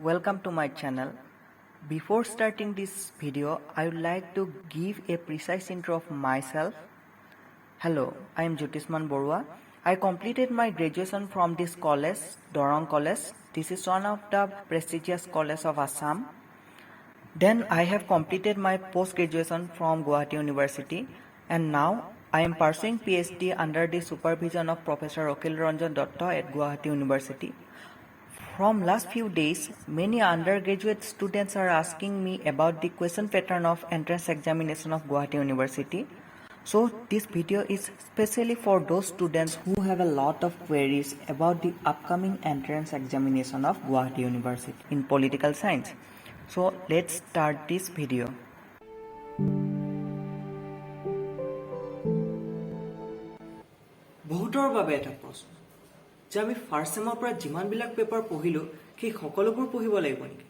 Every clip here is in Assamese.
Welcome to my channel. Before starting this video, I would like to give a precise intro of myself. Hello, I am Jyotisman Borua. I completed my graduation from this college, Dorong College. This is one of the prestigious colleges of Assam. Then I have completed my post-graduation from Guwahati University, and now I am pursuing PhD under the supervision of Professor Akhil Ranjan Datta at Guwahati University. From last few days, many undergraduate students are asking me about the question pattern of entrance examination of Guwahati University. So this video is specially for those students who have a lot of queries about the upcoming entrance examination of Guwahati University in political science. So let's start this video. বহুতৰ বাবে এটা প্ৰশ্ন যে আমি ফাৰ্ষ্ট সেমৰ পৰা যিমানবিলাক পেপাৰ পঢ়িলো সেই সকলোবোৰ পঢ়িব লাগিব নেকি?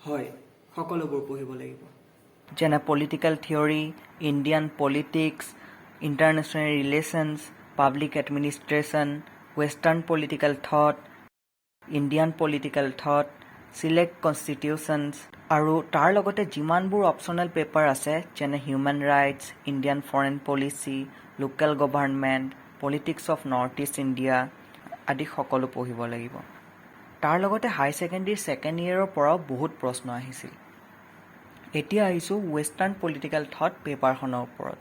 হয়, সকলোবোৰ পঢ়িব লাগিব। যেনে political theory, Indian politics, international relations, public administration, western political thought, Indian political thought, select constitutions আৰু তাৰ লগতে যিমানবোৰ অপশ্যনেল পেপাৰ আছে যেনে human rights, Indian foreign policy, local government, politics of north east India আদি সকলো পঢ়িব লাগিব। তাৰ লগতে হাই ছেকেণ্ডেৰী ছেকেণ্ড ইয়েৰৰ পৰাও বহুত প্ৰশ্ন আহিছিল। এতিয়া আহিছোঁ ৱেষ্টাৰ্ণ পলিটিকেল থট পেপাৰখনৰ ওপৰত।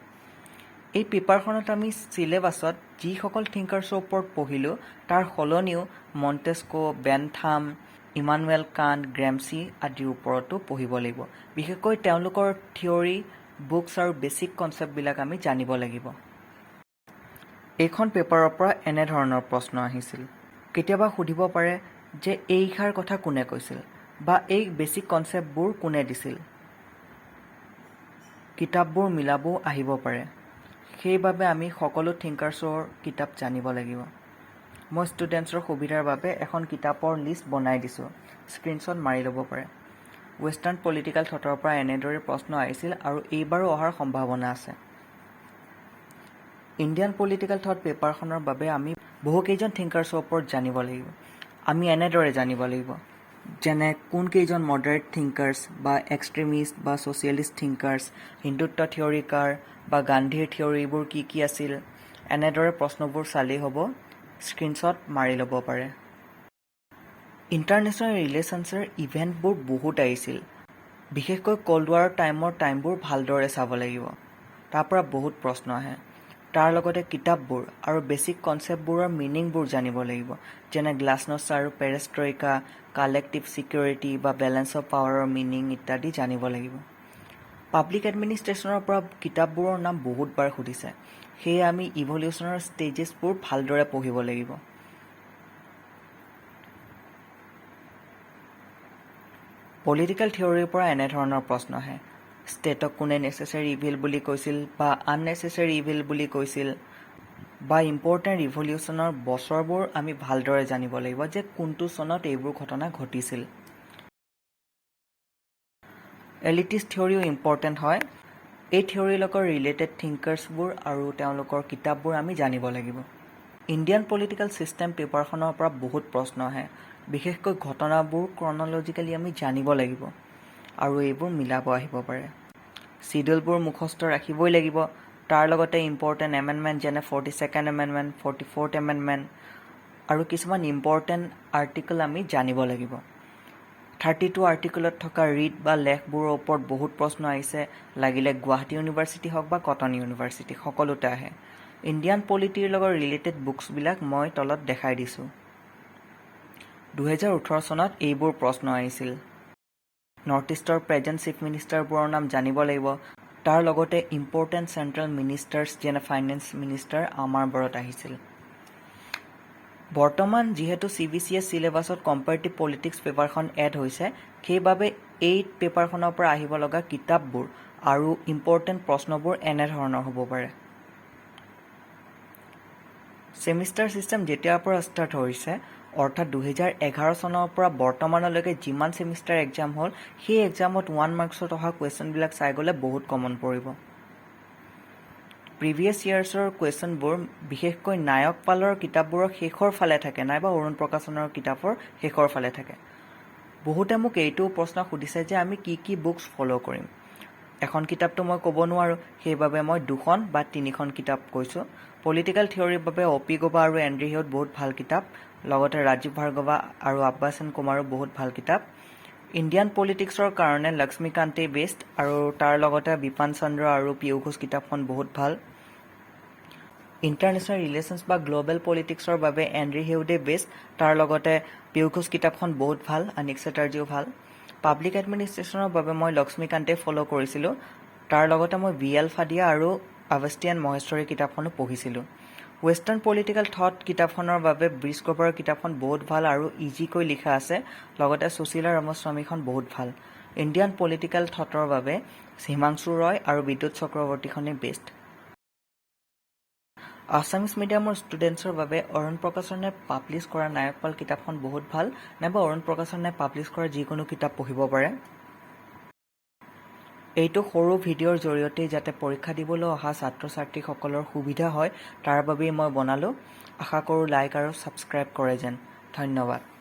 এই পেপাৰখনত আমি চিলেবাছত যিসকল থিংকাৰ্ছৰ ওপৰত পঢ়িলোঁ তাৰ সলনিও মণ্টেস্কো, বেনথাম, ইমানুৱেল কাণ্ট, গ্ৰেমছি আদিৰ ওপৰতো পঢ়িব লাগিব। বিশেষকৈ তেওঁলোকৰ থিয়ৰী, বুকছ আৰু বেছিক কনচেপ্টবিলাক আমি জানিব লাগিব। এইখন পেপাৰৰ পৰা এনেধৰণৰ প্ৰশ্ন আহিছিল। কেতিয়াবা সুধিব পাৰে যে এইষাৰ কথা কোনে কৈছিল বা এই বেছিক কনচেপ্টবোৰ কোনে দিছিল। কিতাপবোৰ মিলাবও আহিব পাৰে। সেইবাবে আমি সকলো থিংকাৰ্ছৰ কিতাপ জানিব লাগিব। মই ষ্টুডেণ্টছৰ সুবিধাৰ বাবে এখন কিতাপৰ লিষ্ট বনাই দিছোঁ, স্ক্ৰীনশ্বট মাৰি ল'ব পাৰে। ৱেষ্টাৰ্ণ পলিটিকেল থটৰ পৰা এনেদৰে প্ৰশ্ন আহিছিল আৰু এইবাৰো অহাৰ সম্ভাৱনা আছে। ইণ্ডিয়ান পলিটিকেল থট পেপাৰখনৰ বাবে আমি বহুকেইজন থিংকাৰ্ছৰ ওপৰত জানিব লাগিব। আমি এনেদৰে জানিব লাগিব যেনে কোনকেইজন মডাৰেট থিংকাৰ্ছ বা এক্সট্ৰিমিষ্ট বা ছ'চিয়েলিষ্ট থিংকাৰ্ছ, হিন্দুত্ব থিয়ৰিকাৰ বা গান্ধীৰ থিয়ৰিবোৰ কি কি আছিল। এনেদৰে প্ৰশ্নবোৰ চালেই হ'ব, স্ক্ৰীনশ্বট মাৰি ল'ব পাৰে। ইণ্টাৰনেশ্যনেল ৰিলেশ্যনছৰ ইভেণ্টবোৰ বহুত আহিছিল। বিশেষকৈ কল্ড ৱাৰৰ টাইমবোৰ ভালদৰে চাব লাগিব। তাৰ পৰা বহুত প্ৰশ্ন আহে। তাৰ লগতে কিতাপবোৰ আৰু বেছিক কনচেপ্টবোৰৰ মিনিংবোৰ জানিব লাগিব, যেনে গ্লাছনষ্ট আৰু পেৰেষ্ট্ৰইকা, কালেক্টিভ ছিকিউৰিটি বা বেলেঞ্চ অফ পাৱাৰৰ মিনিং ইত্যাদি জানিব লাগিব। পাব্লিক এডমিনিষ্ট্ৰেশ্যনৰ পৰা কিতাপবোৰৰ নাম বহুতবাৰ সুধিছে, সেয়ে আমি ইভলিউশ্যনৰ ষ্টেজেছবোৰ ভালদৰে পঢ়িব লাগিব। পলিটিকেল থিয়ৰীৰ পৰা এনেধৰণৰ প্ৰশ্ন আহে। ষ্টেটক কোনে নেচেচেৰী ইভিল বুলি কৈছিল বা আননেচেচেৰী ইভিল বুলি কৈছিল, বা ইম্পৰ্টেণ্ট ৰিভলিউশ্যনৰ বছৰবোৰ আমি ভালদৰে জানিব লাগিব যে কোনটো চনত এইবোৰ ঘটনা ঘটিছিল। এলিটিষ্ট থিয়ৰীও ইম্পৰ্টেণ্ট হয়। এই থিয়ৰীৰ লগত ৰিলেটেড থিংকাৰ্ছবোৰ আৰু তেওঁলোকৰ কিতাপবোৰ আমি জানিব লাগিব। ইণ্ডিয়ান পলিটিকেল ছিষ্টেম পেপাৰখনৰ পৰা বহুত প্ৰশ্ন আহে। বিশেষকৈ ঘটনাবোৰ ক্ৰনলজিকেলি আমি জানিব লাগিব আৰু এইবোৰ মিলাব আহিব পাৰে। চিডিউলবোৰ মুখস্থ ৰাখিবই লাগিব। তাৰ লগতে ইম্পৰ্টেণ্ট এমেণ্ডমেণ্ট যেনে 42nd এমেণ্ডমেণ্ট, 44th এমেণ্ডমেণ্ট আৰু কিছুমান ইম্পৰ্টেণ্ট আৰ্টিকল আমি জানিব লাগিব। 32 আৰ্টিকলত থকা ৰিড বা লেখবোৰৰ ওপৰত বহুত প্ৰশ্ন আহিছে, লাগিলে গুৱাহাটী ইউনিভাৰ্চিটি হওক বা কটন ইউনিভাৰ্চিটি, সকলোতে আহে। ইণ্ডিয়ান পলিটিৰ লগত ৰিলেটেড বুকছবিলাক মই তলত দেখাই দিছোঁ। 2018 চনত এইবোৰ প্ৰশ্ন আহিছিল। নৰ্থ ইষ্টৰ প্ৰেজেণ্ট চিফ মিনিষ্টাৰবোৰৰ নাম জানিব লাগিব। তাৰ লগতে ইম্পৰ্টেণ্ট চেণ্ট্ৰেল মিনিষ্টাৰ্ছ যেনে ফাইনেন্স মিনিষ্টাৰ আমাৰ বাৰত আহিছিল। বৰ্তমান যিহেতু CBCS চিলেবাছত কম্পেৰেটিভ পলিটিক্স পেপাৰখন এড হৈছে, সেইবাবে এই পেপাৰখনৰ পৰা আহিব লগা কিতাপবোৰ আৰু ইম্পৰ্টেণ্ট প্ৰশ্নবোৰ এনেধৰণৰ হ'ব পাৰে। ছেমিষ্টাৰ ছিষ্টেম যেতিয়াৰ পৰা ষ্টাৰ্ট হৈছে, অৰ্থাৎ 2011 চনৰ পৰা বৰ্তমানলৈকে যিমান ছেমিষ্টাৰ এক্সাম হ'ল, সেই এক্সামত 1 মাৰ্কছত অহা কুৱেশ্যনবিলাক চাই গ'লে বহুত কমন পৰিব। প্ৰিভিয়াছ ইয়াৰ্ছৰ কুৱেশ্যনবোৰ বিশেষকৈ নায়ক পালৰ কিতাপবোৰৰ শেষৰ ফালে থাকে, নাইবা অৰুণ প্ৰকাশনৰ কিতাপৰ শেষৰ ফালে থাকে। বহুতে মোক এইটো প্ৰশ্ন সুধিছে যে আমি কি বুকছ ফ'ল' কৰিম। এখন কিতাপটো মই ক'ব নোৱাৰোঁ, সেইবাবে মই 2খন বা 3খন কিতাপ কৈছোঁ। পলিটিকেল থিয়ৰীৰ বাবে অ'.পি. গবা আৰু এণ্ড্ৰি হিউড বহুত ভাল কিতাপ, লগতে ৰাজীৱ ভাৰ্গৱা আৰু আব্বাছ এন কুমাৰো বহুত ভাল কিতাপ। ইণ্ডিয়ান পলিটিক্সৰ কাৰণে লক্ষ্মীকান্তেই বেষ্ট, আৰু তাৰ লগতে বিপান চন্দ্ৰ আৰু পিয়ুষ ঘোষ কিতাপখন বহুত ভাল। ইণ্টাৰনেশ্যনেল ৰিলেশ্যনছ বা গ্ল'বেল পলিটিক্সৰ বাবে এণ্ড্ৰি হিউডে বেষ্ট, তাৰ লগতে পিয়ুষ ঘোষ কিতাপখন বহুত ভাল, অনিক চেটাৰ্জীও ভাল। পাব্লিক এডমিনিষ্ট্ৰেশ্যনৰ বাবে মই লক্ষ্মীকান্তে ফ'ল' কৰিছিলোঁ, তাৰ লগতে মই VL ফাডিয়া আৰু অৱষ্টিয়ান মহেশ্বৰী কিতাপখনো পঢ়িছিলোঁ। ৱেষ্টাৰ্ণ পলিটিকেল থট কিতাপখনৰ বাবে ব্ৰিজ কভাৰৰ কিতাপখন বহুত ভাল আৰু ইজিকৈ লিখা আছে, লগতে সুশীলা ৰামাস্বামীখন বহুত ভাল। ইণ্ডিয়ান পলিটিকেল থটৰ বাবে হিমাংশু ৰয় আৰু বিদ্যুৎ চক্ৰৱৰ্তীখনেই বেষ্ট। আছামিজ মিডিয়ামৰ ষ্টুডেণ্টছৰ বাবে অৰুণ প্ৰকাশনে পাব্লিছ কৰা নায়কপাল কিতাপখন বহুত ভাল, নাইবা অৰুণ প্ৰকাশনে পাব্লিছ কৰা যিকোনো কিতাপ পঢ়িব পাৰে। এইটো সৰু ভিডিঅ'ৰ জৰিয়তেই যাতে পৰীক্ষা দিবলৈ অহা ছাত্ৰ ছাত্ৰীসকলৰ সুবিধা হয়, তাৰ বাবেই মই বনালোঁ। আশা কৰোঁ লাইক আৰু ছাবস্ক্ৰাইব কৰে যেন। ধন্যবাদ।